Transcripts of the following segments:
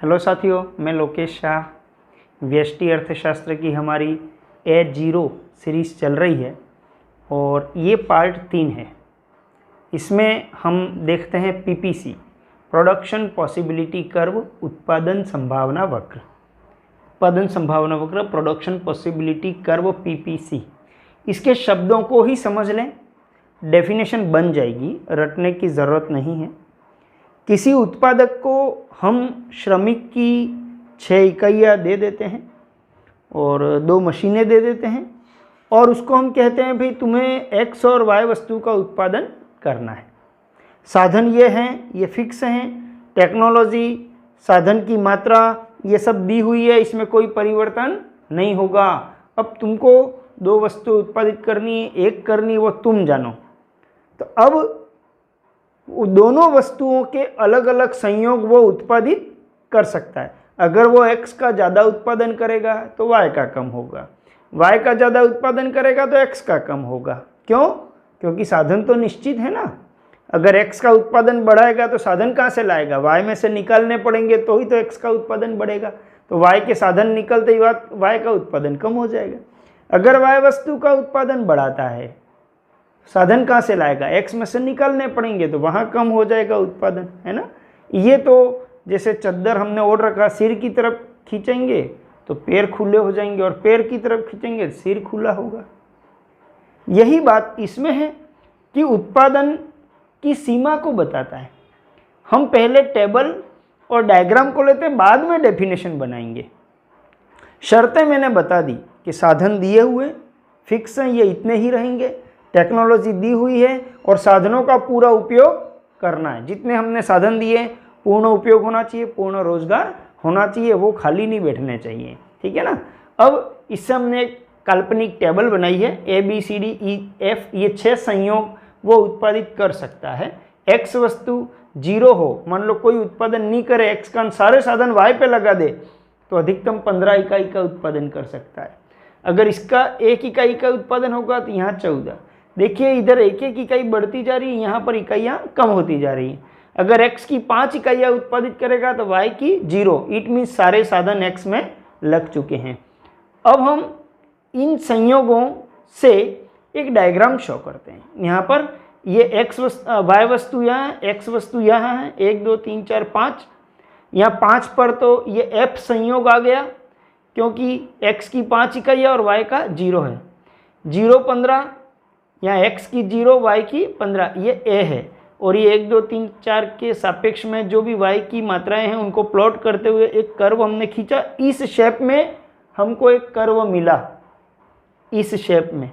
Hello साथियों, मैं लोकेश शाह। व्यष्टि अर्थशास्त्र की हमारी A0 सीरीज़ चल रही है और ये पार्ट 3 है। इसमें हम देखते हैं PPC, प्रोडक्शन पॉसिबिलिटी कर्व, उत्पादन संभावना वक्र। उत्पादन संभावना वक्र, प्रोडक्शन पॉसिबिलिटी कर्व, PPC। इसके शब्दों को ही समझ लें, डेफिनेशन बन जाएगी, रटने की ज़रूरत नहीं है। किसी उत्पादक को हम श्रमिक की 6 इकाइयाँ दे देते हैं और 2 मशीनें दे देते हैं और उसको हम कहते हैं भाई तुम्हें X और Y वस्तु का उत्पादन करना है। साधन ये हैं, ये फिक्स हैं, टेक्नोलॉजी, साधन की मात्रा, ये सब दी हुई है, इसमें कोई परिवर्तन नहीं होगा। अब तुमको 2 वस्तु उत्पादित करनी है, एक करनी, वो तुम जानो। तो अब दोनों वस्तुओं के अलग अलग संयोग वो उत्पादित कर सकता है। अगर वो X का ज़्यादा उत्पादन करेगा तो Y का कम होगा, Y का ज़्यादा उत्पादन करेगा तो X का कम होगा। क्यों? क्योंकि साधन तो निश्चित है ना। अगर X का उत्पादन बढ़ाएगा तो साधन कहाँ से लाएगा? Y में से निकालने पड़ेंगे तो ही तो X का उत्पादन बढ़ेगा। तो Y के साधन निकलते ही Y का उत्पादन कम हो जाएगा। अगर Y वस्तु का उत्पादन बढ़ाता है, साधन कहाँ से लाएगा? X में से निकालने पड़ेंगे तो वहाँ कम हो जाएगा उत्पादन, है ना। ये तो जैसे चद्दर हमने ओढ़ रखा, सिर की तरफ खींचेंगे तो पैर खुले हो जाएंगे और पैर की तरफ खींचेंगे तो सिर खुला होगा। यही बात इसमें है कि उत्पादन की सीमा को बताता है। हम पहले टेबल और डायग्राम को लेते हैं, बाद में डेफिनेशन बनाएंगे। शर्तें मैंने बता दी कि साधन दिए हुए फिक्स हैं, ये इतने ही रहेंगे। टेक्नोलॉजी दी हुई है और साधनों का पूरा उपयोग करना है। जितने हमने साधन दिए पूर्ण उपयोग होना चाहिए, पूर्ण रोजगार होना चाहिए, वो खाली नहीं बैठने चाहिए, ठीक है ना। अब इससे हमने एक काल्पनिक टेबल बनाई है, ABCDEF, ये 6 संयोग वो उत्पादित कर सकता है। X वस्तु 0 हो, मान लो कोई उत्पादन नहीं करे, X का सारे साधन Y पे लगा दे तो अधिकतम 15 इकाई का उत्पादन कर सकता है। अगर इसका 1 इकाई का उत्पादन होगा तो यहाँ 14। देखिए इधर 1-1 इकाई बढ़ती जा रही है, यहाँ पर इकाइयाँ कम होती जा रही हैं। अगर X की 5 इकाइयाँ उत्पादित करेगा तो Y की 0। इट मीन्स सारे साधन X में लग चुके हैं। अब हम इन संयोगों से एक डायग्राम शो करते हैं। यहाँ पर ये Y वस्तु यहाँ, X वस्तु यहाँ है, 1 2 3 4 5। यहाँ 5 पर तो ये F संयोग आ गया क्योंकि X की 5 इकाइयाँ और Y का 0 है। 0 15, यहाँ X की 0, Y की 15, ये A है। और ये 1 2 3 4 के सापेक्ष में जो भी Y की मात्राएं हैं उनको प्लॉट करते हुए एक कर्व हमने खींचा। इस शेप में हमको एक कर्व मिला, इस शेप में।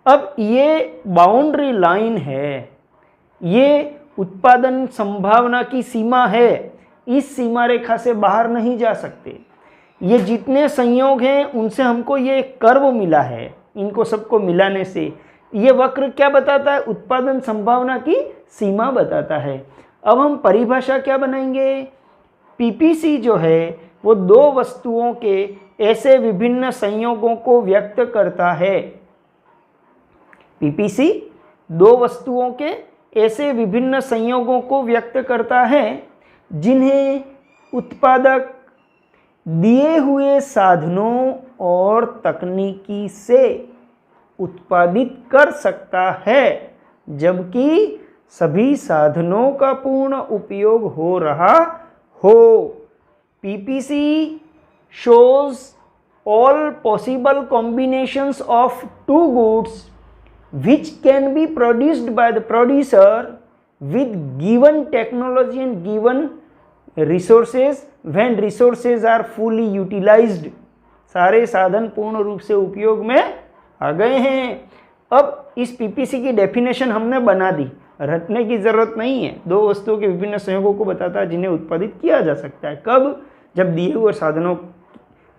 अब ये बाउंड्री लाइन है, ये उत्पादन संभावना की सीमा है। इस सीमा रेखा से बाहर नहीं जा सकते। ये जितने संयोग हैं उनसे हमको ये एक कर्व मिला है। इनको सबको मिलाने से ये वक्र क्या बताता है? उत्पादन संभावना की सीमा बताता है। अब हम परिभाषा क्या बनाएंगे? PPC जो है वो 2 वस्तुओं के ऐसे विभिन्न संयोगों को व्यक्त करता है। PPC 2 वस्तुओं के ऐसे विभिन्न संयोगों को व्यक्त करता है जिन्हें उत्पादक दिए हुए साधनों और तकनीकी से उत्पादित कर सकता है, जबकि सभी साधनों का पूर्ण उपयोग हो रहा हो। PPC shows all possible combinations of 2 goods which can be produced by the producer with given technology and given resources when resources are fully utilized। सारे साधन पूर्ण रूप से उपयोग में आ गए हैं। अब इस PPC की डेफिनेशन हमने बना दी, रटने की जरूरत नहीं है। 2 वस्तुओं के विभिन्न संयोगों को बताता है जिन्हें उत्पादित किया जा सकता है। कब? जब दिए हुए साधनों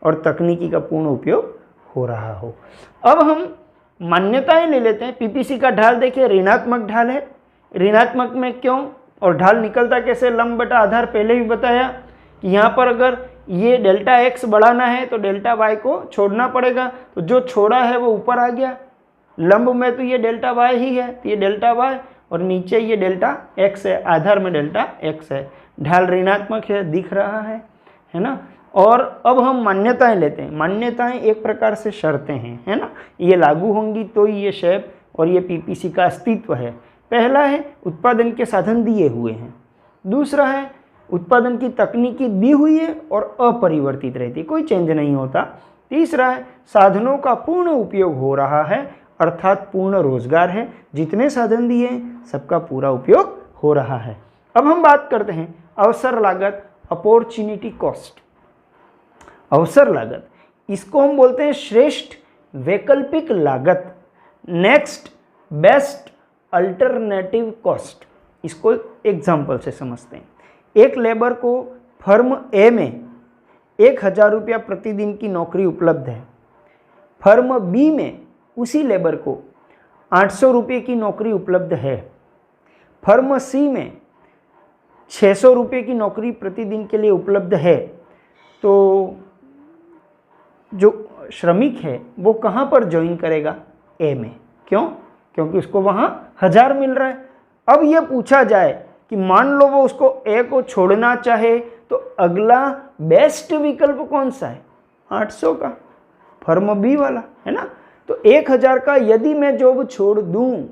और तकनीकी का पूर्ण उपयोग हो रहा हो। अब हम मान्यताएं ले लेते हैं। PPC का ढाल देखिए, ऋणात्मक ढाल है। ऋणात्मक में क्यों और ढाल निकलता कैसे? लंब बटा आधार, पहले भी बताया कि यहाँ पर अगर ये डेल्टा X बढ़ाना है तो डेल्टा Y को छोड़ना पड़ेगा। तो जो छोड़ा है वो ऊपर आ गया। लंब में तो ये डेल्टा Y ही है, तो ये डेल्टा Y और नीचे ये डेल्टा X है, आधार में डेल्टा X है। ढाल ऋणात्मक है, दिख रहा है। है ना। और अब हम मान्यताएं लेते हैं। मान्यताएं एक प्रकार से शर्तें हैं, है ना, ये लागू होंगी तो ही ये शेप और ये पीपीसी का अस्तित्व है। पहला है उत्पादन के साधन दिए हुए हैं, दूसरा है उत्पादन की तकनीकी दी हुई है और अपरिवर्तित रहती है, कोई चेंज नहीं होता, तीसरा है साधनों का पूर्ण उपयोग हो रहा है अर्थात पूर्ण रोजगार है, जितने साधन दिए हैं सबका पूरा उपयोग हो रहा है। अब हम बात करते हैं अवसर लागत, अपॉर्चुनिटी कॉस्ट। अवसर लागत, इसको हम बोलते हैं श्रेष्ठ वैकल्पिक लागत, नेक्स्ट बेस्ट अल्टरनेटिव कॉस्ट। इसको एग्जाम्पल से समझते हैं। एक लेबर को फर्म ए में 1000 रुपया प्रतिदिन की नौकरी उपलब्ध है, फर्म बी में उसी लेबर को 800 रुपये की नौकरी उपलब्ध है, फर्म सी में 600 रुपये की नौकरी प्रतिदिन के लिए उपलब्ध है। तो जो श्रमिक है वो कहाँ पर ज्वाइन करेगा? ए में। क्यों? क्योंकि उसको वहाँ 1000 मिल रहा है। अब ये पूछा जाए कि मान लो वो उसको ए को छोड़ना चाहे तो अगला बेस्ट विकल्प कौन सा है? 800 का, फर्म बी वाला, है ना। तो 1000 का यदि मैं जॉब छोड़ दूं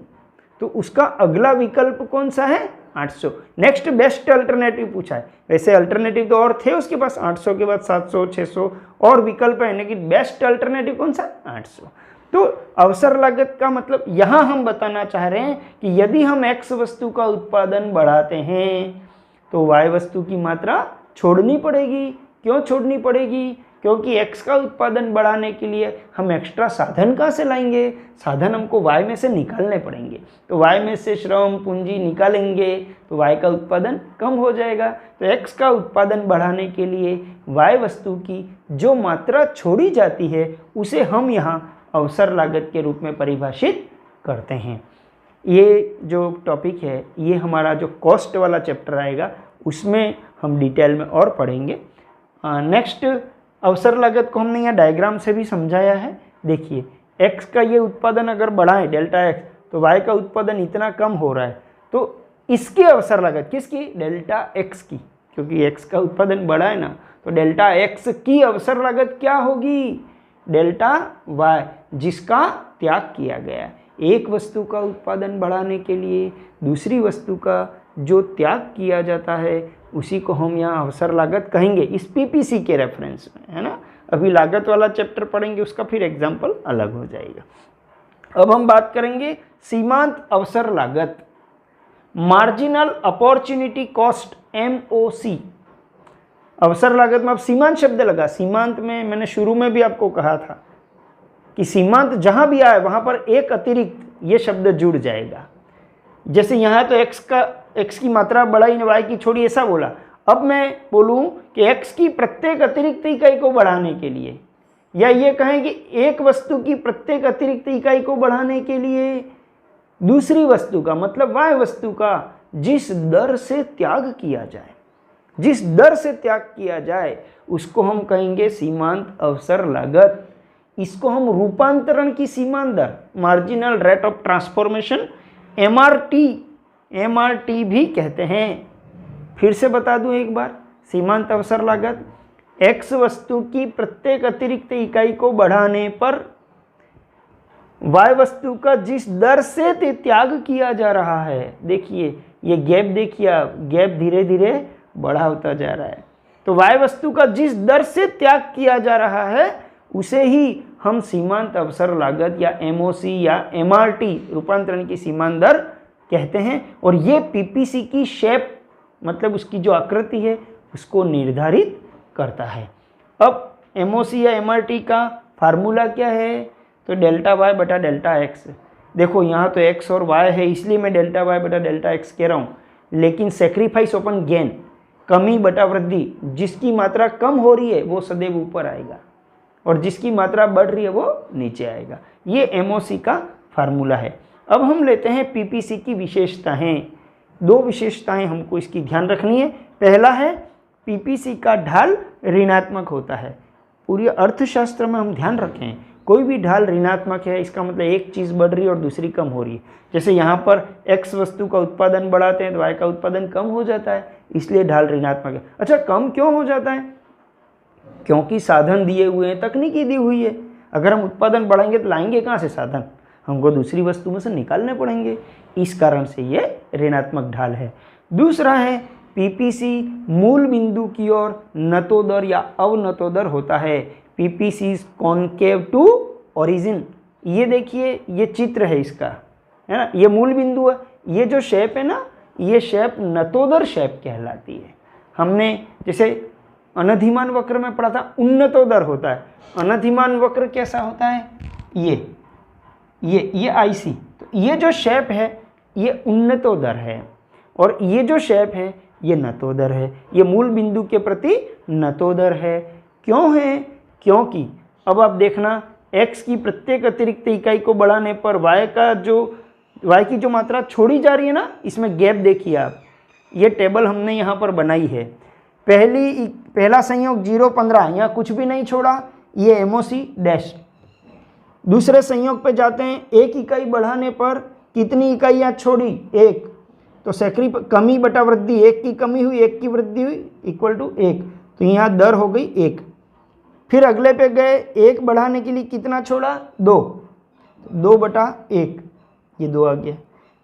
तो उसका अगला विकल्प कौन सा है? 800। नेक्स्ट बेस्ट अल्टरनेटिव पूछा है। वैसे अल्टरनेटिव तो और थे उसके पास, 800 के बाद 700, 600 और विकल्प है, लेकिन बेस्ट अल्टरनेटिव कौन सा? 800। तो अवसर लागत का मतलब यहाँ हम बताना चाह रहे हैं कि यदि हम एक्स वस्तु का उत्पादन बढ़ाते हैं तो वाई वस्तु की मात्रा छोड़नी पड़ेगी। क्यों छोड़नी पड़ेगी? क्योंकि एक्स का उत्पादन बढ़ाने के लिए हम एक्स्ट्रा साधन कहाँ से लाएंगे? साधन हमको वाई में से निकालने पड़ेंगे। तो वाई में से श्रम पूंजी निकालेंगे तो वाई का उत्पादन कम हो जाएगा। तो एक्स का उत्पादन बढ़ाने के लिए वाई वस्तु की जो मात्रा छोड़ी जाती है उसे हम यहाँ अवसर लागत के रूप में परिभाषित करते हैं। ये जो टॉपिक है ये हमारा जो कॉस्ट वाला चैप्टर आएगा उसमें हम डिटेल में और पढ़ेंगे। नेक्स्ट अवसर लागत को हमने यहाँ डायग्राम से भी समझाया है। देखिए एक्स का ये उत्पादन अगर बढ़ाएं डेल्टा एक्स तो वाई का उत्पादन इतना कम हो रहा है, तो इसकी अवसर लागत किसकी? डेल्टा एक्स की, क्योंकि एक्स का उत्पादन बढ़ा है ना। तो डेल्टा एक्स की अवसर लागत क्या होगी? डेल्टा वाई, जिसका त्याग किया गया। एक वस्तु का उत्पादन बढ़ाने के लिए दूसरी वस्तु का जो त्याग किया जाता है उसी को हम यहाँ अवसर लागत कहेंगे, इस पीपीसी के रेफरेंस में, है ना। अभी लागत वाला चैप्टर पढ़ेंगे, उसका फिर एग्जाम्पल अलग हो जाएगा। अब हम बात करेंगे सीमांत अवसर लागत, मार्जिनल अपॉर्चुनिटी कॉस्ट, MOC। अवसर लागत में आप सीमांत शब्द लगा। सीमांत में मैंने शुरू में भी आपको कहा था कि सीमांत जहां भी आए वहां पर एक अतिरिक्त ये शब्द जुड़ जाएगा। जैसे यहाँ तो एक्स की मात्रा बढ़ाई वाई की छोड़ी, ऐसा बोला। अब मैं बोलूँ कि एक्स की प्रत्येक अतिरिक्त इकाई को बढ़ाने के लिए, या ये कहें कि एक वस्तु की प्रत्येक अतिरिक्त इकाई को बढ़ाने के लिए दूसरी वस्तु का मतलब वाई वस्तु का जिस दर से त्याग किया जाए, जिस दर से त्याग किया जाए उसको हम कहेंगे सीमांत अवसर लागत। इसको हम रूपांतरण की सीमांत दर, marginal rate of transformation, MRT भी कहते हैं। फिर से बता दूं एक बार, सीमांत अवसर लागत एक्स वस्तु की प्रत्येक अतिरिक्त इकाई को बढ़ाने पर वाई वस्तु का जिस दर से त्याग किया जा रहा है, देखिए ये गैप, देखिए गैप धीरे धीरे बड़ा होता जा रहा है। तो वाई वस्तु का जिस दर से त्याग किया जा रहा है उसे ही हम सीमांत अवसर लागत या MOC या MRT रूपांतरण की सीमांत दर कहते हैं। और ये पीपीसी की शेप मतलब उसकी जो आकृति है उसको निर्धारित करता है। अब MOC या MRT का फार्मूला क्या है? तो डेल्टा वाई बटा डेल्टा एक्स। देखो यहाँ तो एक्स और वाई है इसलिए मैं डेल्टा वाई बटा डेल्टा एक्स कह रहा हूँ, लेकिन सेक्रीफाइस ओपन गेन, कमी बटा वृद्धि, जिसकी मात्रा कम हो रही है वो सदैव ऊपर आएगा और जिसकी मात्रा बढ़ रही है वो नीचे आएगा। ये MOC का फार्मूला है। अब हम लेते हैं पीपीसी की विशेषताएं। दो विशेषताएं हमको इसकी ध्यान रखनी है। पहला है पीपीसी का ढाल ऋणात्मक होता है। पूरी अर्थशास्त्र में हम ध्यान रखें, कोई भी ढाल ऋणात्मक है इसका मतलब एक चीज़ बढ़ रही है और दूसरी कम हो रही है। जैसे यहाँ पर एक्स वस्तु का उत्पादन बढ़ाते हैं तो वाई का उत्पादन कम हो जाता है, इसलिए ढाल ऋणात्मक है। अच्छा, कम क्यों हो जाता है? क्योंकि साधन दिए हुए हैं, तकनीकी दी हुई है। अगर हम उत्पादन बढ़ाएंगे तो लाएंगे कहाँ से साधन, हमको दूसरी वस्तु में से निकालने पड़ेंगे। इस कारण से ये ऋणात्मक ढाल है। दूसरा है पीपीसी मूल बिंदु की ओर नतोदर या अवनतोदर होता है। PPC is concave to origin. ये देखिए, ये चित्र है इसका, है ना, ये मूल बिंदु है। ये जो शेप है ना, ये शेप नतोदर शेप कहलाती है। हमने जैसे अनधिमान वक्र में पढ़ा था, उन्नतोदर होता है। अनधिमान वक्र कैसा होता है, ये आईसी। तो ये जो शेप है ये उन्नतोदर है, और ये जो शेप है ये नतोदर है। ये मूल बिंदु के प्रति नतोदर है। क्यों है, क्योंकि अब आप देखना, x की प्रत्येक अतिरिक्त इकाई को बढ़ाने पर y की जो मात्रा छोड़ी जा रही है ना, इसमें गैप देखिए आप। ये टेबल हमने यहाँ पर बनाई है। पहला संयोग 0.15, यहाँ कुछ भी नहीं छोड़ा, ये एमओसी डैश। दूसरे संयोग पे जाते हैं, 1 इकाई बढ़ाने पर कितनी इकाइयाँ छोड़ी, 1। तो कमी बटा वृद्धि, 1 की कमी हुई 1 की वृद्धि हुई इक्वल टू 1। तो यहाँ दर हो गई 1। फिर अगले पे गए, 1 बढ़ाने के लिए कितना छोड़ा, 2 बटा 1, ये 2 आ गया।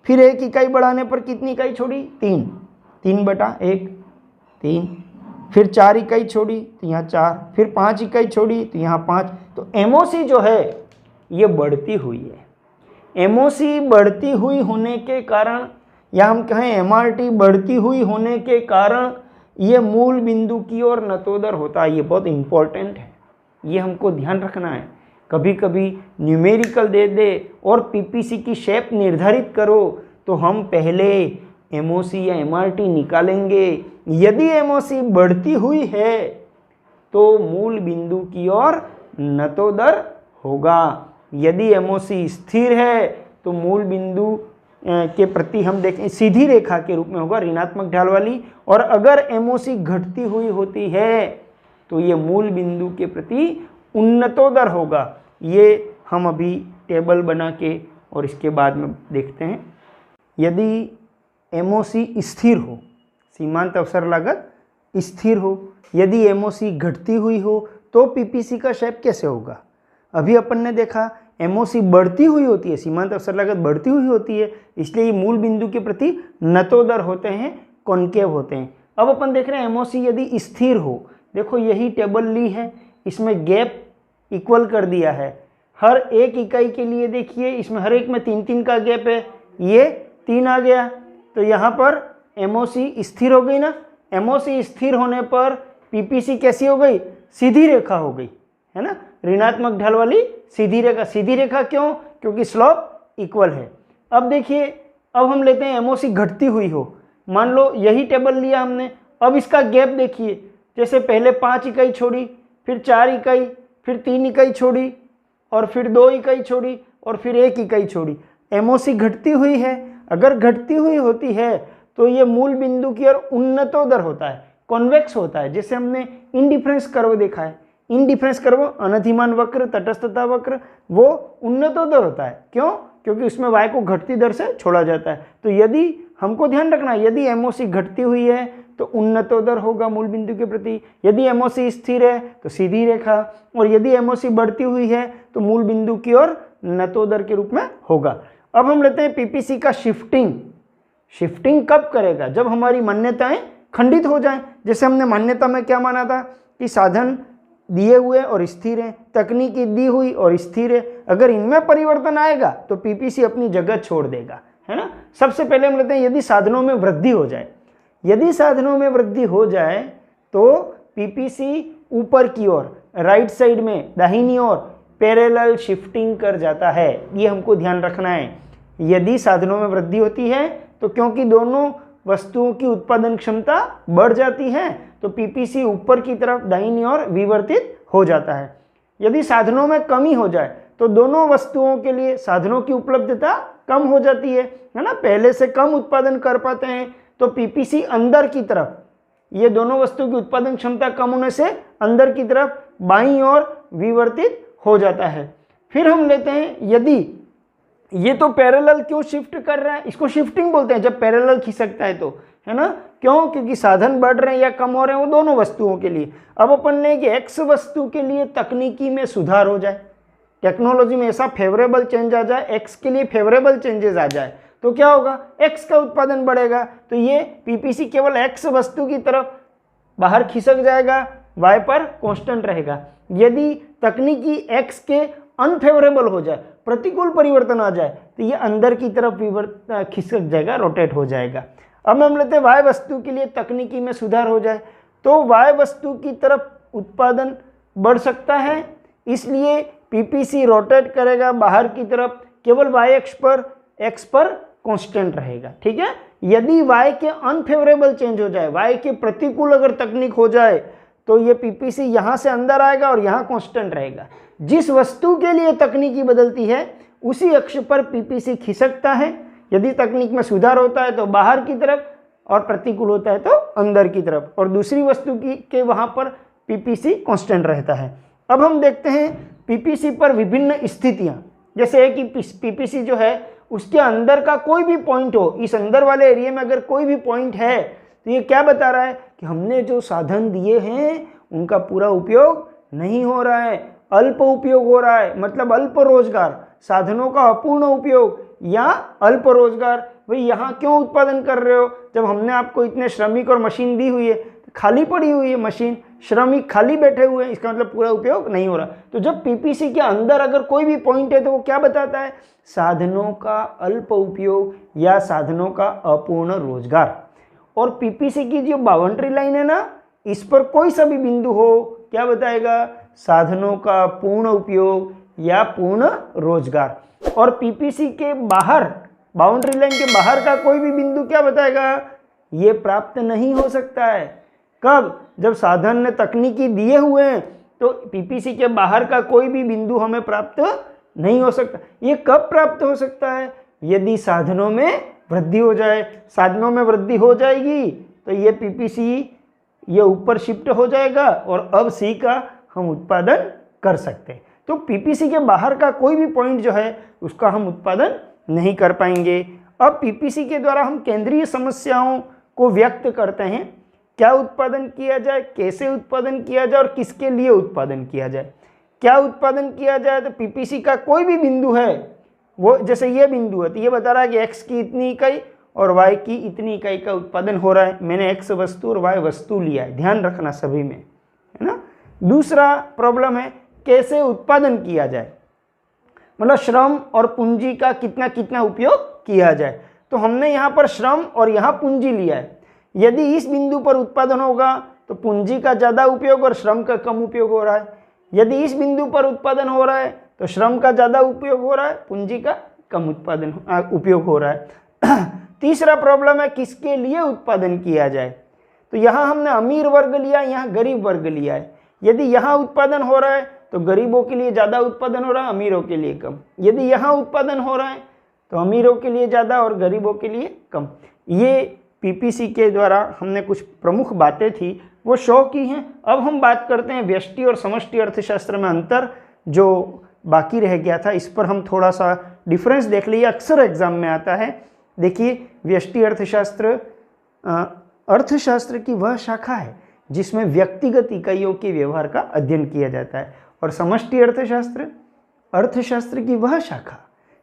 फिर 1 इकाई बढ़ाने पर कितनी इकाई छोड़ी, 3 बटा 1, 3। फिर 4 इकाई छोड़ी तो यहाँ 4, फिर 5 इकाई छोड़ी तो यहाँ 5। तो एमओसी जो है ये बढ़ती हुई है। एमओसी बढ़ती हुई होने के कारण, या हम कहें एमआरटी बढ़ती हुई होने के कारण ये मूल बिंदु की ओर नतोदर होता है। ये बहुत इंपॉर्टेंट है, ये हमको ध्यान रखना है। कभी कभी न्यूमेरिकल दे दे और पीपीसी की शेप निर्धारित करो तो हम पहले एमओसी या एमआरटी निकालेंगे। यदि एमओसी बढ़ती हुई है तो मूल बिंदु की ओर नतोदर होगा। यदि एमओसी स्थिर है तो मूल बिंदु के प्रति हम देखें सीधी रेखा के रूप में होगा, ऋणात्मक ढाल वाली। और अगर एमओसी घटती हुई होती है तो ये मूल बिंदु के प्रति उन्नतोदर होगा। ये हम अभी टेबल बना के और इसके बाद में देखते हैं। यदि एमओसी स्थिर हो, सीमांत अवसर लागत स्थिर हो, यदि एमओसी घटती हुई हो तो पीपीसी का शेप कैसे होगा। अभी अपन ने देखा एमओसी बढ़ती हुई होती है, सीमांत अवसर लागत बढ़ती हुई होती है, इसलिए ये मूल बिंदु के प्रति नतोदर होते हैं, कॉन्केव होते हैं। अब अपन देख रहे हैं एमओसी यदि स्थिर हो, देखो यही टेबल ली है, इसमें गैप इक्वल कर दिया है। हर एक इकाई के लिए देखिए इसमें हर एक में 3 का गैप है, ये 3 आ गया। तो यहाँ पर एमओसी स्थिर हो गई ना। एमओसी स्थिर होने पर पीपीसी कैसी हो गई, सीधी रेखा हो गई, है ना, ऋणात्मक ढाल वाली सीधी रेखा। सीधी रेखा क्यों, क्योंकि स्लोप इक्वल है। अब देखिए, अब हम लेते हैं एमओसी घटती हुई हो। मान लो यही टेबल लिया हमने, अब इसका गैप देखिए, जैसे पहले 5 इकाई छोड़ी, फिर 4 इकाई, फिर 3 इकाई छोड़ी, और फिर 2 इकाई छोड़ी, और फिर 1 इकाई छोड़ी। एमओसी घटती हुई है। अगर घटती हुई होती है तो ये मूल बिंदु की ओर उन्नतोदर होता है, कॉन्वेक्स होता है, जैसे हमने इंडिफरेंस कर्व देखा है। इंडिफरेंस कर्व, अनधिमान वक्र, तटस्थता वक्र, वो उन्नतोदर होता है। क्यों, क्योंकि उसमें y को घटती दर से छोड़ा जाता है। तो यदि हमको ध्यान रखना, यदि एमओसी घटती हुई है तो उन्नतोदर होगा मूल बिंदु के प्रति। यदि एमओसी स्थिर है तो सीधी रेखा, और यदि एमओसी बढ़ती हुई है तो मूल बिंदु की ओर नतोदर के रूप में होगा। अब हम लेते हैं पीपीसी का शिफ्टिंग। शिफ्टिंग कब करेगा, जब हमारी मान्यताएं खंडित हो जाएं। जैसे हमने मान्यता में क्या माना था कि साधन दिए हुए और स्थिर है, तकनीकी दी हुई और स्थिर है। अगर इनमें परिवर्तन आएगा तो पीपीसी अपनी जगह छोड़ देगा, है ना। सबसे पहले हम लेते हैं यदि साधनों में वृद्धि हो जाए। यदि साधनों में वृद्धि हो जाए तो पीपीसी ऊपर की ओर, राइट साइड में, दाहिनी ओर पैरेलल शिफ्टिंग कर जाता है। ये हमको ध्यान रखना है। यदि साधनों में वृद्धि होती है तो क्योंकि दोनों वस्तुओं की उत्पादन क्षमता बढ़ जाती है तो पीपीसी ऊपर की तरफ दाहिनी ओर विवर्तित हो जाता है। यदि साधनों में कमी हो जाए तो दोनों वस्तुओं के लिए साधनों की उपलब्धता कम हो जाती है ना, पहले से कम उत्पादन कर पाते हैं तो पीपीसी अंदर की तरफ, ये दोनों वस्तुओं की उत्पादन क्षमता कम होने से अंदर की तरफ बाईं ओर विवर्तित हो जाता है। फिर हम लेते हैं यदि ये तो पैरेलल क्यों शिफ्ट कर रहा है, इसको शिफ्टिंग बोलते हैं जब पैरेलल खिसकता है तो, है ना। क्यों, क्योंकि साधन बढ़ रहे हैं या कम हो रहे हैं वो दोनों वस्तुओं के लिए। अब अपन ने कि एक्स वस्तु के लिए तकनीकी में सुधार हो जाए, टेक्नोलॉजी में ऐसा फेवरेबल चेंज आ जाए, एक्स के लिए फेवरेबल चेंजेस आ जाए, तो क्या होगा, एक्स का उत्पादन बढ़ेगा। तो ये पीपीसी केवल एक्स वस्तु की तरफ बाहर खिसक जाएगा, वाई पर कांस्टेंट रहेगा। यदि तकनीकी एक्स के अनफेवरेबल हो जाए, प्रतिकूल परिवर्तन आ जाए, तो ये अंदर की तरफ खिसक जाएगा, रोटेट हो जाएगा। अब हम लेते हैं वाई वस्तु के लिए तकनीकी में सुधार हो जाए, तो वाई वस्तु की तरफ उत्पादन बढ़ सकता है, इसलिए पीपीसी रोटेट करेगा बाहर की तरफ, केवल वाई एक्स पर कांस्टेंट रहेगा, ठीक है। यदि वाई के अनफेवरेबल चेंज हो जाए, वाई के प्रतिकूल अगर तकनीक हो जाए, तो ये पीपीसी यहां से अंदर आएगा और यहां कांस्टेंट रहेगा। जिस वस्तु के लिए तकनीकी बदलती है उसी अक्ष पर पीपीसी खिसकता है। यदि तकनीक में सुधार होता है तो बाहर की तरफ, और प्रतिकूल होता है तो अंदर की तरफ, और दूसरी वस्तु के वहां पर पीपीसी कांस्टेंट रहता है। अब हम देखते हैं पीपीसी पर विभिन्न स्थितियां, जैसे है कि पीपीसी जो है उसके अंदर का कोई भी पॉइंट हो, इस अंदर वाले एरिया में अगर कोई भी पॉइंट है, तो ये क्या बता रहा है कि हमने जो साधन दिए हैं उनका पूरा उपयोग नहीं हो रहा है, अल्प उपयोग हो रहा है, मतलब अल्प रोजगार, साधनों का अपूर्ण उपयोग या अल्प रोजगार। भाई यहाँ क्यों उत्पादन कर रहे हो, जब हमने आपको इतने श्रमिक और मशीन दी हुई है, तो खाली पड़ी हुई है मशीन, श्रमिक खाली बैठे हुए हैं, इसका मतलब पूरा उपयोग नहीं हो रहा। तो जब पीपीसी के अंदर अगर कोई भी पॉइंट है तो वो क्या बताता है, साधनों का अल्प उपयोग या साधनों का अपूर्ण रोजगार। और पीपीसी की जो बाउंड्री लाइन है ना, इस पर कोई सा भी बिंदु हो, क्या बताएगा, साधनों का पूर्ण उपयोग या पूर्ण रोजगार। और पीपीसी के बाहर, बाउंड्री लाइन के बाहर का कोई भी बिंदु क्या बताएगा, ये प्राप्त नहीं हो सकता है। कब, जब साधन ने तकनीकी दिए हुए हैं, तो पीपीसी के बाहर का कोई भी बिंदु हमें प्राप्त नहीं हो सकता। ये कब प्राप्त हो सकता है, यदि साधनों में वृद्धि हो जाए। साधनों में वृद्धि हो जाएगी तो ये पीपीसी ये ऊपर शिफ्ट हो जाएगा और अब सी का हम उत्पादन कर सकते हैं। तो पीपीसी के बाहर का कोई भी पॉइंट जो है उसका हम उत्पादन नहीं कर पाएंगे। अब पीपीसी के द्वारा हम केंद्रीय समस्याओं को व्यक्त करते हैं, क्या उत्पादन किया जाए, कैसे उत्पादन किया जाए और किसके लिए उत्पादन किया जाए। क्या उत्पादन किया जाए, तो पीपीसी का कोई भी बिंदु है, वो जैसे ये बिंदु है तो ये बता रहा है कि एक्स की इतनी इकाई और वाई की इतनी इकाई का उत्पादन हो रहा है। मैंने एक्स वस्तु और वाई वस्तु लिया है, ध्यान रखना सभी में, है ना। दूसरा प्रॉब्लम है कैसे उत्पादन किया जाए, मतलब श्रम और पूंजी का कितना कितना उपयोग किया जाए। तो हमने यहाँ पर श्रम और यहाँ पूंजी लिया है। यदि इस बिंदु पर उत्पादन होगा तो पूंजी का ज़्यादा उपयोग और श्रम का कम उपयोग हो रहा है। यदि इस बिंदु पर उत्पादन हो रहा है तो श्रम का ज़्यादा उपयोग हो रहा है, पूंजी का कम उपयोग हो रहा है। तीसरा प्रॉब्लम है किसके लिए उत्पादन किया जाए। तो यहाँ हमने अमीर वर्ग लिया, यहाँ गरीब वर्ग लिया है। यदि यहाँ उत्पादन हो रहा है तो गरीबों के लिए ज़्यादा उत्पादन हो रहा है, अमीरों के लिए कम। यदि यहाँ उत्पादन हो रहा है तो अमीरों के लिए ज़्यादा और गरीबों के लिए कम। ये पीपीसी के द्वारा हमने कुछ प्रमुख बातें थी वो शो की हैं। अब हम बात करते हैं व्यष्टि और समष्टि अर्थशास्त्र में अंतर जो बाकी रह गया था, इस पर हम थोड़ा सा डिफरेंस देख लिए, अक्सर एग्जाम में आता है। देखिए, व्यष्टि अर्थशास्त्र अर्थशास्त्र की वह शाखा है जिसमें व्यक्तिगत इकाइयों के व्यवहार का अध्ययन किया जाता है, और समष्टि अर्थशास्त्र अर्थशास्त्र की वह शाखा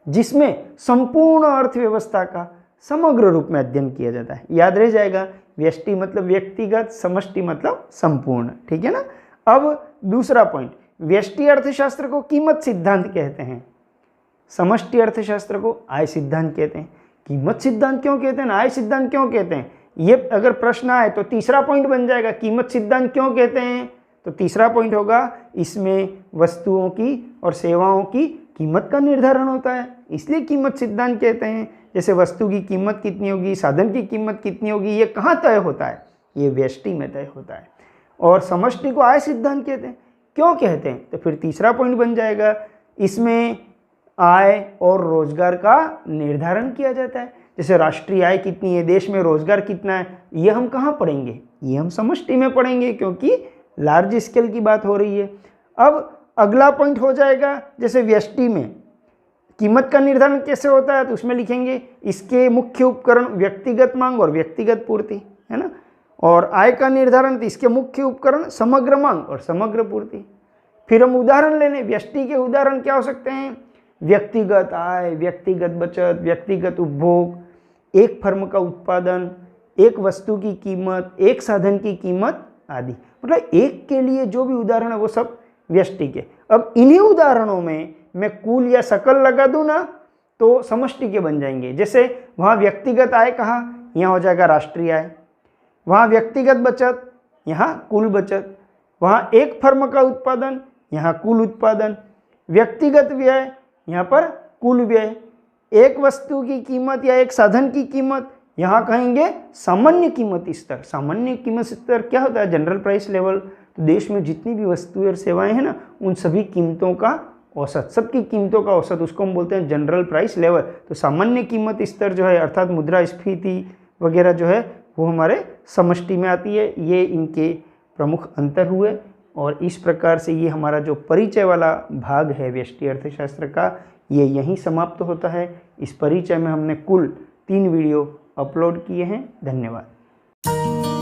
जिसमें संपूर्ण अर्थव्यवस्था का समग्र रूप में अध्ययन किया जाता है। याद रह जाएगा, व्यष्टि मतलब व्यक्तिगत, समष्टि मतलब संपूर्ण, ठीक है ना। अब दूसरा पॉइंट, व्यष्टि अर्थशास्त्र को कीमत सिद्धांत कहते हैं, समष्टि अर्थशास्त्र को आय सिद्धांत कहते हैं। कीमत सिद्धांत क्यों कहते हैं, आय सिद्धांत क्यों कहते हैं, ये अगर प्रश्न आए तो तीसरा पॉइंट बन जाएगा। कीमत सिद्धांत क्यों कहते हैं, तो तीसरा पॉइंट होगा इसमें वस्तुओं की और सेवाओं की कीमत का निर्धारण होता है, इसलिए कीमत सिद्धांत कहते हैं। जैसे वस्तु की कीमत कितनी होगी, साधन की कीमत कितनी होगी, ये कहाँ तय होता है, ये व्यष्टि में तय होता है। और समष्टि को आय सिद्धांत कहते हैं। क्यों कहते हैं, तो फिर तीसरा पॉइंट बन जाएगा, इसमें आय और रोजगार का निर्धारण किया जाता है। जैसे राष्ट्रीय आय कितनी है, देश में रोजगार कितना है, ये हम कहाँ पढ़ेंगे, ये हम समष्टि में पढ़ेंगे, क्योंकि लार्ज स्केल की बात हो रही है। अब अगला पॉइंट हो जाएगा, जैसे व्यष्टि में कीमत का निर्धारण कैसे होता है, तो उसमें लिखेंगे इसके मुख्य उपकरण व्यक्तिगत मांग और व्यक्तिगत पूर्ति, है ना। और आय का निर्धारण, तो इसके मुख्य उपकरण समग्र मांग और समग्र पूर्ति। फिर हम उदाहरण लेने, व्यष्टि के उदाहरण क्या हो सकते हैं, व्यक्तिगत आय, व्यक्तिगत बचत, व्यक्तिगत उपभोग, एक फर्म का उत्पादन, एक वस्तु की कीमत, एक साधन की कीमत आदि। मतलब एक के लिए जो भी उदाहरण है वो सब व्यष्टि के। अब इन्हीं उदाहरणों में मैं कुल या सकल लगा दूं ना तो समष्टि के बन जाएंगे। जैसे वहाँ व्यक्तिगत आय कहा, यहाँ हो जाएगा राष्ट्रीय आय। वहाँ व्यक्तिगत बचत, यहाँ कुल बचत। वहाँ एक फर्म का उत्पादन, यहाँ कुल उत्पादन। व्यक्तिगत व्यय, यहाँ पर कुल व्यय। एक वस्तु की कीमत या एक साधन की कीमत, यहाँ कहेंगे सामान्य कीमत स्तर। सामान्य कीमत स्तर क्या होता है, जनरल प्राइस लेवल। तो देश में जितनी भी वस्तुएं और सेवाएं हैं ना, उन सभी कीमतों का औसत, सबकी कीमतों का औसत, उसको हम बोलते हैं जनरल प्राइस लेवल। तो सामान्य कीमत स्तर जो है, अर्थात मुद्रास्फीति वगैरह जो है, वो हमारे समष्टि में आती है। ये इनके प्रमुख अंतर हुए। और इस प्रकार से ये हमारा जो परिचय वाला भाग है व्यष्टि अर्थशास्त्र का, ये यहीं समाप्त होता है। इस परिचय में हमने कुल 3 वीडियो अपलोड किए हैं। धन्यवाद।